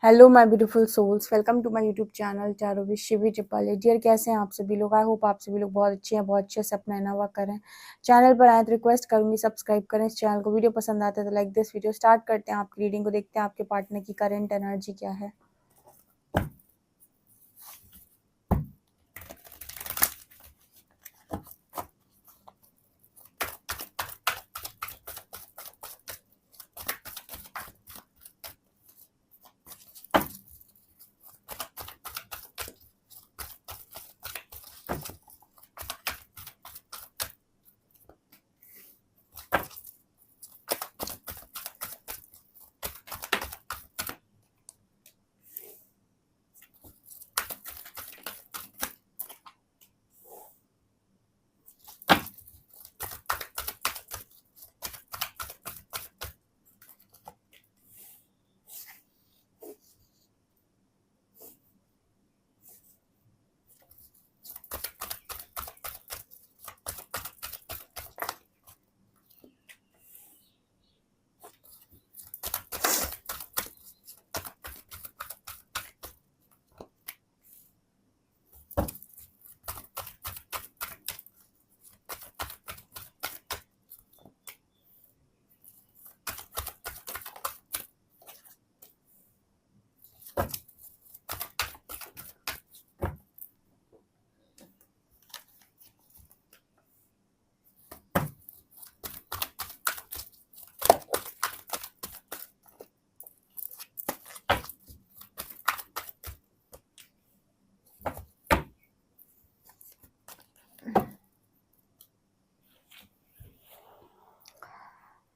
Hello my beautiful souls, welcome to my YouTube channel चारो with Shivi triple A. Dear, कैसे हैं आप सभी लोग? आई होप आप सभी लोग बहुत अच्छे हैं, बहुत अच्छे से अपना नवा करें। चैनल पर आए तो रिक्वेस्ट करूंगी सब्सक्राइब करें इस चैनल को। वीडियो पसंद आते हैं तो लाइक दिस वीडियो। स्टार्ट करते हैं आपकी रीडिंग को, देखते हैं आपके पार्टनर की करंट एनर्जी क्या है।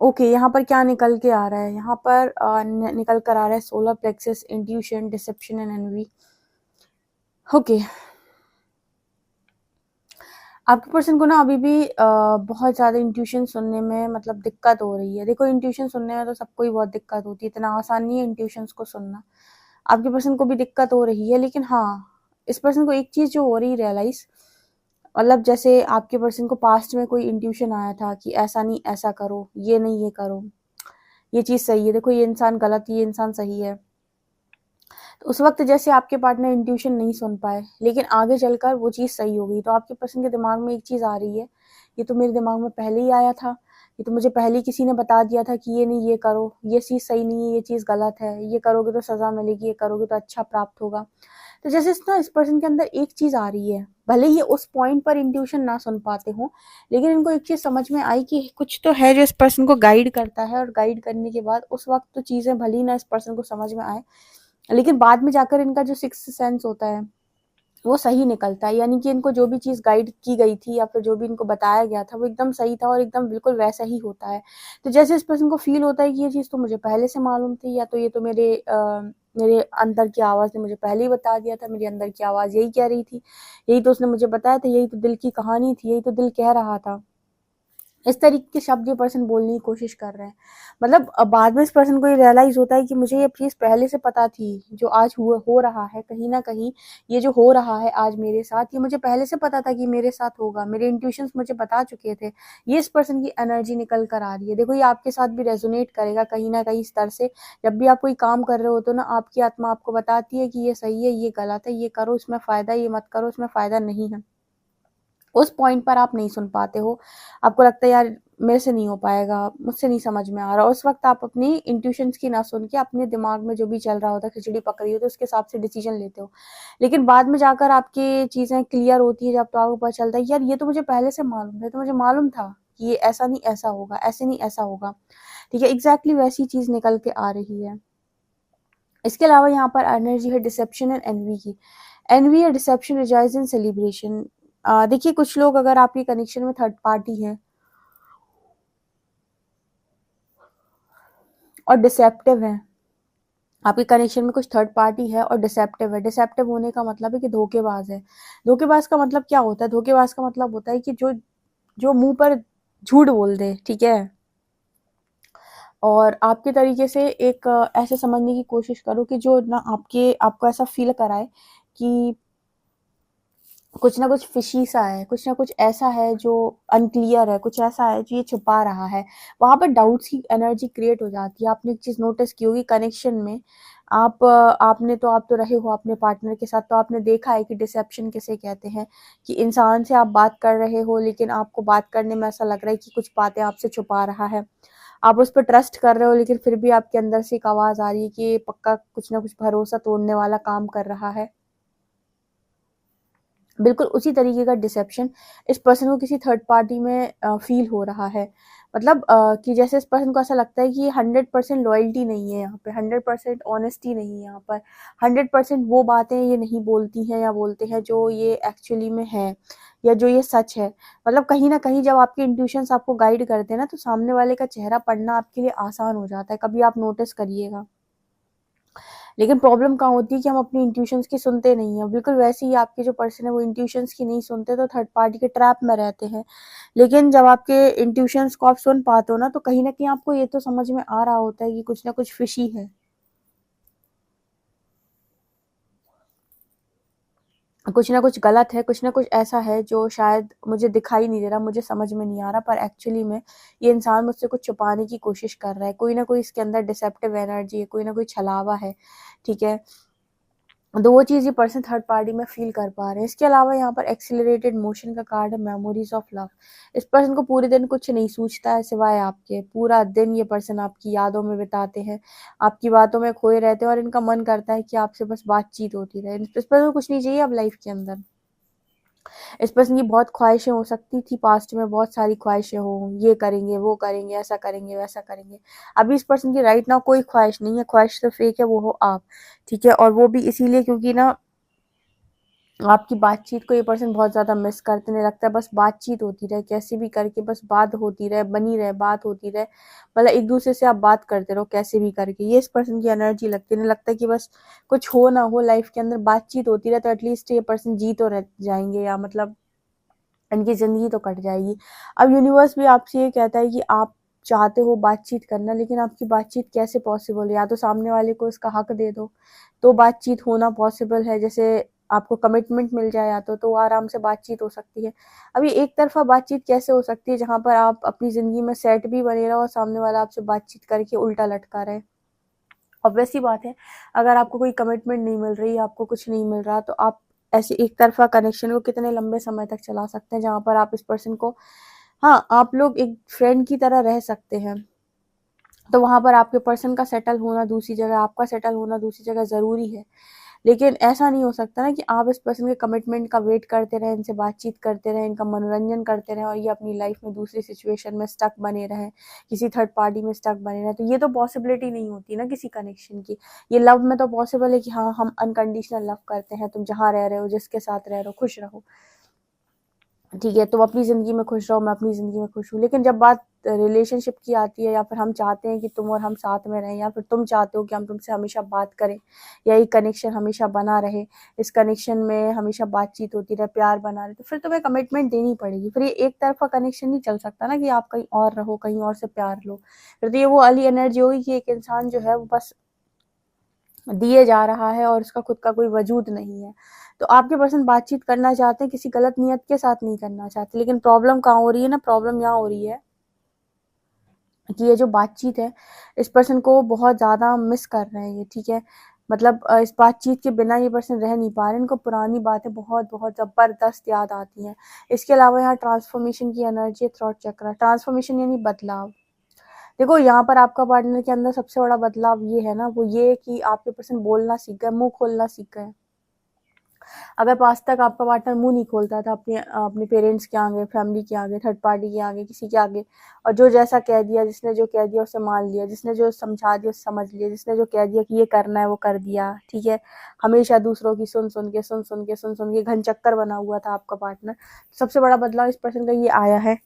ओके, यहाँ पर क्या निकल के आ रहा है? यहाँ पर निकल कर आ रहा है solar plexus, intuition, deception and envy. Okay, आपके पर्सन को ना अभी भी बहुत ज़्यादा इंट्यूशन सुनने में मतलब दिक्कत हो रही है। देखो, इंट्यूशन सुनने में तो सबको ही बहुत दिक्कत होती है, इतना आसान नहीं है इंट्यूशंस को सुनना। आपके पर्सन को भी दिक्कत हो रही है, लेकिन हाँ, इस पर्सन को एक चीज़ जो हो रही रियलाइज, मतलब जैसे आपके पर्सन को पास्ट में कोई इंट्यूशन आया था कि ऐसा नहीं ऐसा करो, ये नहीं ये करो, ये चीज़ सही है, देखो ये इंसान गलत, ये इंसान सही है। तो उस वक्त जैसे आपके पार्टनर इंट्यूशन नहीं सुन पाए, लेकिन आगे चलकर वो चीज़ सही हो गई। तो आपके पर्सन के दिमाग में एक चीज़ आ रही है, ये तो मेरे दिमाग में पहले ही आया था, ये तो मुझे पहले ही किसी ने बता दिया था कि ये नहीं ये करो, ये चीज़ सही नहीं है, ये चीज़ गलत है, ये करोगे तो सज़ा मिलेगी, ये करोगे तो अच्छा प्राप्त होगा। तो जैसे इस पर्सन के अंदर एक चीज़ आ रही है, भले ही उस पॉइंट पर इंट्यूशन ना सुन पाते हो, लेकिन इनको एक चीज़ समझ में आई कि कुछ तो है जो इस पर्सन को गाइड करता है। और गाइड करने के बाद उस वक्त तो चीज़ें भले ही ना इस पर्सन को समझ में आए, लेकिन बाद में जाकर इनका जो सिक्स्थ सेंस होता है वो सही निकलता है। यानी कि इनको जो भी चीज़ गाइड की गई थी या फिर जो भी इनको बताया गया था वो एकदम सही था और एकदम बिल्कुल वैसा ही होता है। तो जैसे इस पर्सन को फील होता है कि ये चीज़ तो मुझे पहले से मालूम थी, या तो ये तो मेरे अंदर की आवाज़ ने मुझे पहले ही बता दिया था, मेरी अंदर की आवाज़ यही कह रही थी, यही तो उसने मुझे बताया था, यही तो दिल की कहानी थी, यही तो दिल कह रहा था। इस तरीके के शब्द ये पर्सन बोलने की कोशिश कर रहे हैं। मतलब बाद में इस पर्सन को ये रियलाइज होता है कि मुझे ये चीज़ पहले से पता थी, जो आज हो रहा है कहीं ना कहीं, ये जो हो रहा है आज मेरे साथ, ये मुझे पहले से पता था कि मेरे साथ होगा, मेरे इंट्यूशंस मुझे बता चुके थे। ये इस पर्सन की एनर्जी निकल कर आ रही है। देखो, ये आपके साथ भी रेजोनेट करेगा कहीं ना कहीं स्तर से। जब भी आप कोई काम कर रहे हो तो ना आपकी आत्मा आपको बताती है कि ये सही है, ये गलत है, ये करो इसमें फ़ायदा, ये मत करो इसमें फ़ायदा नहीं है। उस पॉइंट पर आप नहीं सुन पाते हो, आपको लगता है यार मेरे से नहीं हो पाएगा, मुझसे नहीं समझ में आ रहा। उस वक्त आप अपनी इंट्यूशंस की ना सुन के अपने दिमाग में जो भी चल रहा होता है, खिचड़ी पक रही हो, तो उसके हिसाब से डिसीजन लेते हो। लेकिन बाद में जाकर आपकी चीज़ें क्लियर होती है, जब तो आपको पता चलता है यार ये तो मुझे पहले से मालूम था, तो मुझे मालूम था कि ये ऐसा नहीं ऐसा होगा, ऐसे नहीं ऐसा होगा। ठीक है, एग्जैक्टली वैसी चीज़ निकल के आ रही है। इसके अलावा यहाँ पर एनर्जी है डिसेप्शन एंड एनवी की। एनवी या डिसेप्शन रिजाइज इन सेलिब्रेशन। देखिए, कुछ लोग अगर आपके कनेक्शन में थर्ड पार्टी है और डिसेप्टिव है, आपके कनेक्शन में कुछ थर्ड पार्टी है और डिसेप्टिव है। डिसेप्टिव होने का मतलब है कि धोखेबाज है। धोखेबाज का मतलब क्या होता है? धोखेबाज का मतलब होता है कि जो जो मुंह पर झूठ बोल दे, ठीक है, और आपके तरीके से एक ऐसे समझने की कोशिश करो कि जो ना आपको ऐसा फील कराए कि कुछ ना कुछ फिशी सा है, कुछ ना कुछ ऐसा है जो अनक्लियर है, कुछ ऐसा है जो ये छुपा रहा है। वहां पर डाउट्स की एनर्जी क्रिएट हो जाती है। आपने एक चीज नोटिस की होगी कनेक्शन में, आप तो रहे हो अपने पार्टनर के साथ, तो आपने देखा है कि डिसेप्शन किसे कहते हैं, कि इंसान से आप बात कर रहे हो लेकिन आपको बात करने में ऐसा लग रहा है कि कुछ बातें आपसे छुपा रहा है। आप उस पर ट्रस्ट कर रहे हो लेकिन फिर भी आपके अंदर से एक आवाज़ आ रही है कि ये पक्का कुछ ना कुछ भरोसा तोड़ने वाला काम कर रहा है। बिल्कुल उसी तरीके का डिसेप्शन इस पर्सन को किसी थर्ड पार्टी में फ़ील हो रहा है। मतलब कि जैसे इस पर्सन को ऐसा लगता है कि 100% लॉयल्टी नहीं है यहाँ पे, 100% ऑनेस्टी नहीं है यहाँ पर, 100% वो बातें ये नहीं बोलती हैं या बोलते हैं जो ये एक्चुअली में है या जो ये सच है। मतलब कहीं न कहीं जब आपके इंट्यूशंस आपको गाइड करते हैं ना, तो सामने वाले का चेहरा पढ़ना आपके लिए आसान हो जाता है, कभी आप नोटिस करिएगा। लेकिन प्रॉब्लम कहाँ होती है कि हम अपनी इंट्यूशंस की सुनते नहीं हैं। बिल्कुल वैसे ही आपके जो पर्सन है वो इंट्यूशंस की नहीं सुनते, तो थर्ड पार्टी के ट्रैप में रहते हैं। लेकिन जब आपके इंट्यूशंस को आप सुन पाते हो ना, तो कहीं न कहीं आपको ये तो समझ में आ रहा होता है कि कुछ ना कुछ फिशी है। कुछ ना कुछ गलत है, कुछ ना कुछ ऐसा है जो शायद मुझे दिखाई नहीं दे रहा, मुझे समझ में नहीं आ रहा, पर एक्चुअली में ये इंसान मुझसे कुछ छुपाने की कोशिश कर रहा है। कोई ना कोई इसके अंदर डिसेप्टिव एनर्जी है, कोई ना कोई छलावा है, ठीक है? तो वो चीज़ ये पर्सन थर्ड पार्टी में फ़ील कर पा रहे हैं। इसके अलावा यहाँ पर एक्सेलरेटेड मोशन का कार्ड है, मेमोरीज़ ऑफ लव। इस पर्सन को पूरे दिन कुछ नहीं सूझता है सिवाय आपके। पूरा दिन ये पर्सन आपकी यादों में बिताते हैं, आपकी बातों में खोए रहते हैं और इनका मन करता है कि आपसे बस बातचीत होती रहे। इस पर्सन को कुछ नहीं चाहिए अब लाइफ़ के अंदर। इस पर्सन की बहुत ख्वाहिशें हो सकती थी पास्ट में, बहुत सारी ख्वाहिशें हों, ये करेंगे, वो करेंगे, ऐसा करेंगे, वैसा करेंगे। अभी इस पर्सन की राइट नाउ कोई ख्वाहिश नहीं है, ख्वाहिश सिर्फ़ एक है, वो हो आप, ठीक है? और वो भी इसीलिए क्योंकि ना आपकी बातचीत को ये पर्सन बहुत ज़्यादा मिस करते, इन्हें लगता है बस बातचीत होती रहे, कैसे भी करके बस बात होती रहे, बनी रहे, बात होती रहे। मतलब एक-दूसरे से आप बात करते रहो कैसे भी करके, ये इस पर्सन की एनर्जी लगती है। इन्हें लगता है कि बस कुछ हो ना हो लाइफ़ के अंदर बातचीत होती रहे, तो एटलीस्ट ये पर्सन जी तो रह जाएँगे या मतलब इनकी ज़िंदगी तो कट जाएगी। अब यूनिवर्स भी आपसे ये कहता है कि आप चाहते हो बातचीत करना, लेकिन आपकी बातचीत कैसे पॉसिबल है? या तो सामने वाले को इसका हक दे दो, तो बातचीत होना पॉसिबल है। जैसे आपको कमिटमेंट मिल जाए या तो आराम से बातचीत हो सकती है। अब ये एक तरफ़ा बातचीत कैसे हो सकती है जहाँ पर आप अपनी ज़िंदगी में सेट भी बने रहो और सामने वाला आपसे बातचीत करके उल्टा लटका रहे? ऑब्वियस सी बात है, अगर आपको कोई कमिटमेंट नहीं मिल रही, आपको कुछ नहीं मिल रहा, तो आप ऐसे एक तरफ़ा कनेक्शन को कितने लंबे समय तक चला सकते हैं, जहाँ पर आप इस पर्सन को हाँ, आप लोग एक फ्रेंड की तरह रह सकते हैं। तो वहाँ पर आपके पर्सन का सेटल होना दूसरी जगह, आपका सेटल होना दूसरी जगह ज़रूरी है। लेकिन ऐसा नहीं हो सकता ना कि आप इस पर्सन के कमिटमेंट का वेट करते रहें, इनसे बातचीत करते रहें, इनका मनोरंजन करते रहें और ये अपनी लाइफ़ में दूसरी सिचुएशन में स्टक बने रहें, किसी थर्ड पार्टी में स्टक बने रहें। तो ये तो पॉसिबिलिटी नहीं होती ना किसी कनेक्शन की। ये लव में तो पॉसिबल है कि हाँ, हम अनकंडीशनल लव करते हैं, तुम जहाँ रह रहे हो, जिसके साथ रह रहे हो, खुश रहो। ठीक है, तुम अपनी ज़िंदगी में खुश रहो, मैं अपनी ज़िंदगी में खुश हूँ। लेकिन जब बात रिलेशनशिप की आती है या फिर हम चाहते हैं कि तुम और हम साथ में रहें या फिर तुम चाहते हो कि हम तुमसे हमेशा बात करें या ये कनेक्शन हमेशा बना रहे, इस कनेक्शन में हमेशा बातचीत होती रहे, प्यार बना रहे, तो फिर तुम्हें कमिटमेंट देनी पड़ेगी। फिर ये एक तरफ़ा कनेक्शन नहीं चल सकता ना कि आप कहीं और रहो, कहीं और से प्यार लो। फिर तो ये वो वाली एनर्जी होगी कि एक इंसान जो है वो बस दिए जा रहा है और उसका खुद का कोई वजूद नहीं है। तो आपके पर्सन बातचीत करना चाहते हैं, किसी गलत नियत के साथ नहीं करना चाहते। लेकिन प्रॉब्लम कहाँ हो रही है ना, प्रॉब्लम यहाँ हो रही है कि ये जो बातचीत है, इस पर्सन को बहुत ज़्यादा मिस कर रहे हैं ये, ठीक है? मतलब इस बातचीत के बिना ये पर्सन रह नहीं पा रहे, इनको पुरानी बातें बहुत-बहुत ज़बरदस्त याद आती हैं। इसके अलावा यहाँ ट्रांसफ़ॉर्मेशन की एनर्जी है, थ्रॉट चक्र। ट्रांसफ़ॉर्मेशन यानी बदलाव। देखो यहाँ पर आपका पार्टनर के अंदर सबसे बड़ा बदलाव ये है ना, वो ये कि आपके पर्सन बोलना सीख गए, मुँह खोलना सीख गए। अगर पास तक आपका पार्टनर मुँह नहीं खोलता था अपने पेरेंट्स के आगे, फैमिली के आगे, थर्ड पार्टी के आगे, किसी के आगे और जो जैसा कह दिया, जिसने जो कह दिया उसे मान लिया, जिसने जो समझा दिया उसे समझ लिया, जिसने जो कह दिया कि ये करना है वो कर दिया, ठीक है? हमेशा दूसरों की सुन-सुन के घन चक्कर बना हुआ था आपका पार्टनर। सबसे बड़ा बदलाव इस पर्सन का ये आया है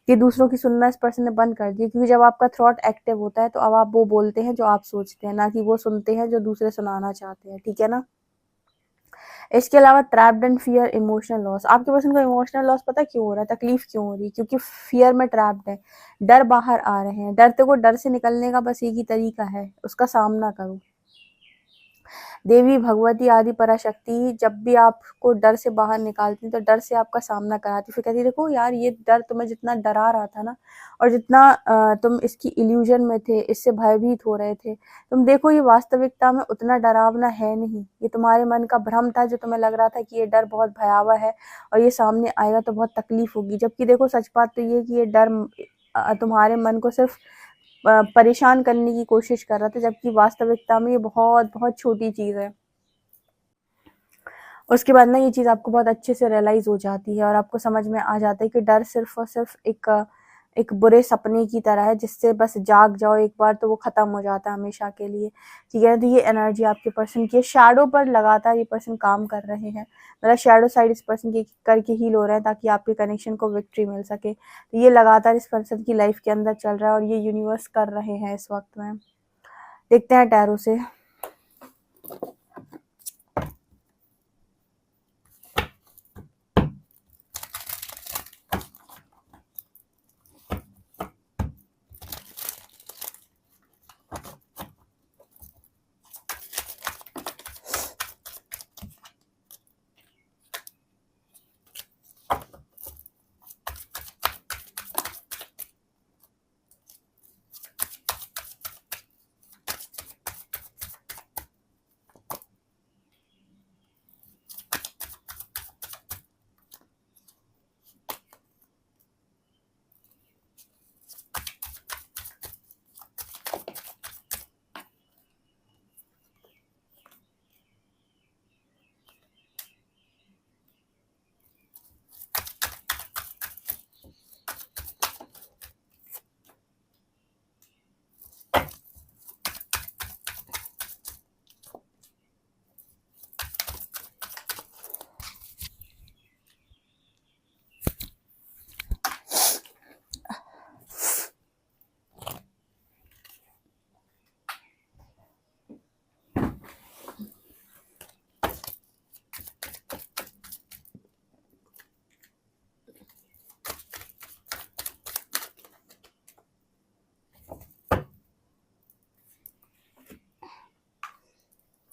कि दूसरों की सुनना इस पर्सन ने बंद कर दिया क्योंकि जब आपका थॉट एक्टिव होता है तो अब आप वो बोलते हैं जो आप सोचते हैं, ना कि वो सुनते हैं जो दूसरे सुनाना चाहते हैं, ठीक है ना? इसके अलावा trapped and fear emotional loss. आपके पर्सन को इमोशनल लॉस पता है क्यों हो रहा है, तकलीफ क्यों हो रही है? क्योंकि फियर में ट्रैप्ड है, डर बाहर आ रहे हैं। डरते को डर से निकलने का बस एक ही तरीका है, उसका सामना करो। देवी, भगवती आदि पराशक्ति जब भी आपको डर से बाहर निकालती हैं तो डर से आपका सामना कराती, फिर कहती है देखो यार ये डर तुम्हें जितना डरा रहा था ना, और जितना तुम इसकी इल्यूजन में थे, इससे भयभीत हो रहे थे, तुम देखो ये वास्तविकता में उतना डरावना है नहीं, ये तुम्हारे मन का भ्रम था जो तुम्हें लग रहा था कि ये डर बहुत भयावह है और ये सामने आएगा तो बहुत तकलीफ होगी, जबकि देखो सच बात तो ये कि ये डर तुम्हारे मन को सिर्फ परेशान करने की कोशिश कर रहा था, जबकि वास्तविकता में ये बहुत बहुत छोटी चीज़ है। उसके बाद ना ये चीज़ आपको बहुत अच्छे से रियलाइज़ हो जाती है और आपको समझ में आ जाता है कि डर सिर्फ और सिर्फ एक बुरे सपने की तरह है, जिससे बस जाग जाओ एक बार तो वो ख़त्म हो जाता है हमेशा के लिए, ठीक है। तो ये एनर्जी आपके पर्सन की है, शैडो पर लगातार ये पर्सन काम कर रहे हैं, मतलब शैडो साइड इस पर्सन की करके हील हो रहे हैं ताकि आपके कनेक्शन को विक्ट्री मिल सके। तो ये लगातार इस पर्सन की लाइफ के अंदर चल रहा है और ये यूनिवर्स कर रहे हैं इस वक्त में। देखते हैं टैरो से।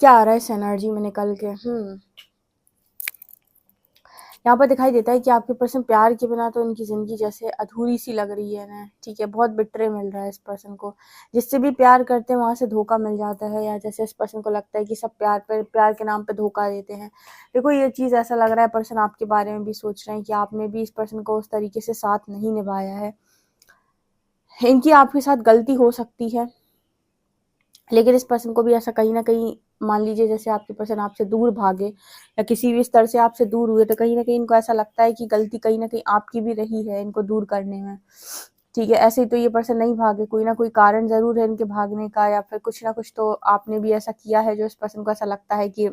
क्या आ रहा है इस एनर्जी में निकल के? यहाँ पर दिखाई देता है कि आपके पर्सन प्यार के बिना तो उनकी ज़िंदगी जैसे अधूरी सी लग रही है ना, ठीक है, बहुत बिटरे मिल रहा है इस पर्सन को, जिससे भी प्यार करते हैं वहाँ से धोखा मिल जाता है, या जैसे इस पर्सन को लगता है कि सब प्यार के नाम पे धोखा देते हैं। देखो ये चीज़ ऐसा लग रहा है पर्सन आपके बारे में भी सोच रहे हैं कि आपने भी इस पर्सन को उस तरीके से साथ नहीं निभाया है। इनकी आपके साथ गलती हो सकती है, लेकिन इस पर्सन को भी ऐसा कहीं ना कहीं, मान लीजिए जैसे आपके पर्सन आपसे दूर भागे या किसी भी स्तर से आपसे दूर हुए, तो कहीं ना कहीं इनको ऐसा लगता है कि गलती कहीं ना कहीं आपकी भी रही है इनको दूर करने में, ठीक है। ऐसे ही तो ये पर्सन नहीं भागे, कोई ना कोई कारण जरूर है इनके भागने का, या फिर कुछ ना कुछ तो आपने भी ऐसा किया है जो इस पर्सन को ऐसा लगता है कि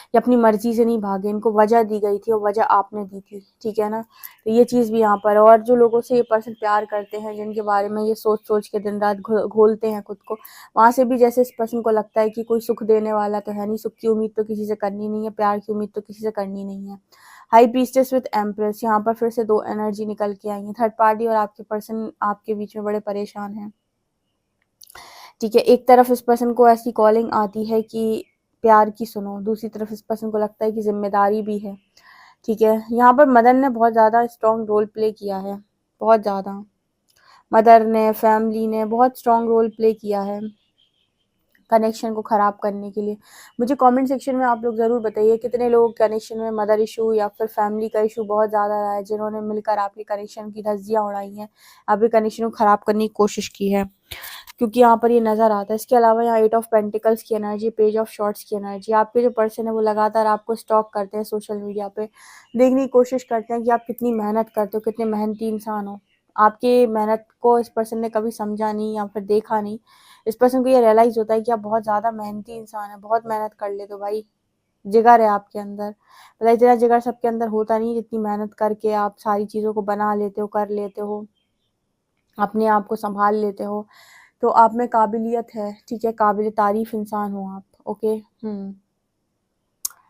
ये अपनी मर्जी से नहीं भागे, इनको वजह दी गई थी और वजह आपने दी थी, ठीक है ना। तो ये चीज़ भी यहाँ पर, और जो लोगों से ये पर्सन प्यार करते हैं, जिनके बारे में ये सोच सोच के दिन रात घोलते हैं खुद को, वहाँ से भी जैसे इस पर्सन को लगता है कि कोई सुख देने वाला तो है नहीं, सुख की उम्मीद तो किसी से करनी नहीं है, प्यार की उम्मीद तो किसी से करनी नहीं है। हाई प्रीस्टेस विद एम्प्रेस, यहाँ पर फिर से दो एनर्जी निकल के आई है। थर्ड पार्टी और आपके पर्सन आपके बीच में बड़े परेशान हैं, ठीक है। एक तरफ इस पर्सन को ऐसी कॉलिंग आती है कि प्यार की सुनो, दूसरी तरफ इस पर्सन को लगता है कि जिम्मेदारी भी है, ठीक है। यहाँ पर मदर ने बहुत ज़्यादा स्ट्रॉन्ग रोल प्ले किया है, बहुत ज़्यादा मदर ने, फैमिली ने बहुत स्ट्रॉन्ग रोल प्ले किया है कनेक्शन को ख़राब करने के लिए। मुझे कमेंट सेक्शन में आप लोग ज़रूर बताइए कितने लोग कनेक्शन में मदर इशू या फिर फैमिली का इशू बहुत ज़्यादा रहा है, जिन्होंने मिलकर आपके कनेक्शन की धज्जियाँ उड़ाई हैं, आपके कनेक्शन को ख़राब करने की कोशिश की है, क्योंकि यहाँ पर ये नज़र आता है। इसके अलावा यहाँ 8 ऑफ पेंटिकल्स की एनर्जी, पेज ऑफ शॉर्ट्स की एनर्जी, आपके जो पर्सन है वो लगातार आपको स्टॉक करते हैं सोशल मीडिया पे, देखने की कोशिश करते हैं कि आप कितनी मेहनत करते हो, कितने मेहनती इंसान हो। आपके मेहनत को इस पर्सन ने कभी समझा नहीं या फिर देखा नहीं। इस पर्सन को ये रियलाइज़ होता है कि आप बहुत ज़्यादा मेहनती इंसान हैं, बहुत मेहनत कर लेते हो भाई, जिगर है आपके अंदर, मतलब इतना जिगर सबके अंदर होता नहीं जितनी मेहनत करके आप सारी चीज़ों को बना लेते हो, कर लेते हो, अपने आप को संभाल लेते हो। तो आप में काबिलियत है, ठीक है, काबिल तारीफ इंसान हो आप, ओके।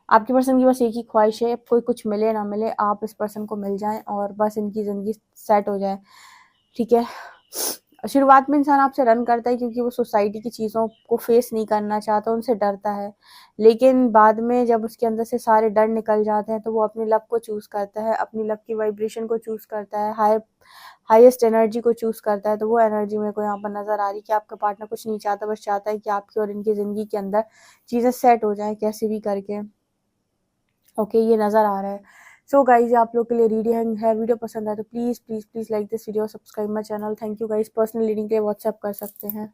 आपके पर्सन की बस एक ही ख्वाहिश है, कोई कुछ मिले ना मिले, आप इस पर्सन को मिल जाएं और बस इनकी ज़िंदगी सेट हो जाए, ठीक है। शुरुआत में इंसान आपसे रन करता है क्योंकि वो सोसाइटी की चीज़ों को फेस नहीं करना चाहता, उनसे डरता है। लेकिन बाद में जब उसके अंदर से सारे डर निकल जाते हैं तो वो अपनी लव को चूज़ करता है, अपनी लव की वाइब्रेशन को चूज़ करता है, हाईएस्ट एनर्जी को चूज़ करता है। तो वो एनर्जी मेरे को यहाँ पर नज़र आ रही है कि आपका पार्टनर कुछ नहीं चाहता, बस चाहता है कि आपकी और इनकी ज़िंदगी के अंदर चीज़ें सेट हो जाएँ कैसे भी करके। ओके, ये नज़र आ रहा है। सो गाइज, आप लोग के लिए रीडिंग है। वीडियो पसंद आए तो please please please like this video, subscribe my channel. Thank you guys. Personal reading के लिए व्हाट्सएप कर सकते हैं।